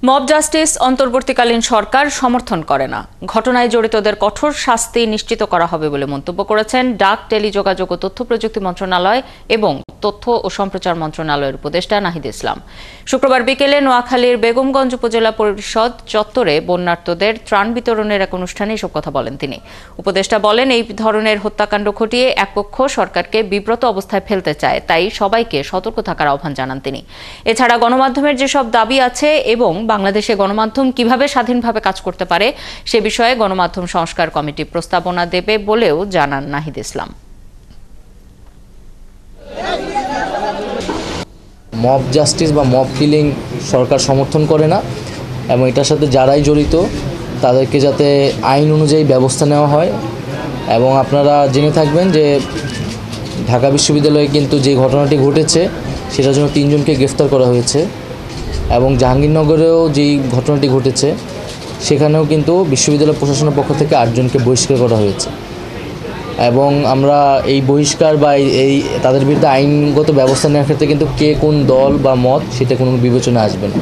Mob justice অন্তর্বর্তীকালীন সরকার সমর্থন করে না। ঘটনায় জড়িতদের কঠোর শাস্তি নিশ্চিত করা হবে বলে মন্তব্য করেছেন ডাক, টেলিযোগাযোগ ও তথ্য প্রযুক্তি মন্ত্রণালয় এবং তথ্য ও সম্প্রচার মন্ত্রণালয়ের উপদেষ্টা নাহিদ ইসলাম। শুক্রবার বিকেলে নোয়াখালীর বেগমগঞ্জ উপজেলা পরিষদ চত্বরে বন্যার্তদের ত্রাণ বিতরণের এক অনুষ্ঠানে এসব কথা বলেন তিনি। উপদেষ্টা বলেন, এই ধরনের হত্যাকাণ্ড ঘটিয়ে এক পক্ষ সরকারকে বিব্রত অবস্থায় ফেলতে চায়, তাই সবাইকে সতর্ক থাকার আহ্বান জানান তিনি। এছাড়া গণমাধ্যমের যেসব দাবি আছে এবং বাংলাদেশে গণমাধ্যম কিভাবে স্বাধীনভাবে কাজ করতে পারে সে বিষয়ে গণমাধ্যম সংস্কার কমিটি প্রস্তাবনা দেবে বলেও জানান নাহিদ ইসলাম। মব জাস্টিস বা মব কিলিং সরকার সমর্থন করে না এবং এটার সাথে যারাই জড়িত তাদেরকে যাতে আইন অনুযায়ী ব্যবস্থা নেওয়া হয়। এবং আপনারা জেনে থাকবেন যে ঢাকা বিশ্ববিদ্যালয়ে কিন্তু যে ঘটনাটি ঘটেছে সেটার জন্য 3 জনকে গ্রেফতার করা হয়েছে এবং জাহাঙ্গীরনগরেও যেই ঘটনাটি ঘটেছে সেখানেও কিন্তু বিশ্ববিদ্যালয় প্রশাসনের পক্ষ থেকে 8 জনকে বহিষ্কার করা হয়েছে এবং আমরা এই বহিষ্কার বা এই তাদের বিরুদ্ধে আইনগত ব্যবস্থা নেওয়ার ক্ষেত্রে কিন্তু কে কোন দল বা মত সেটা কোনো বিবেচনায় আসবে না।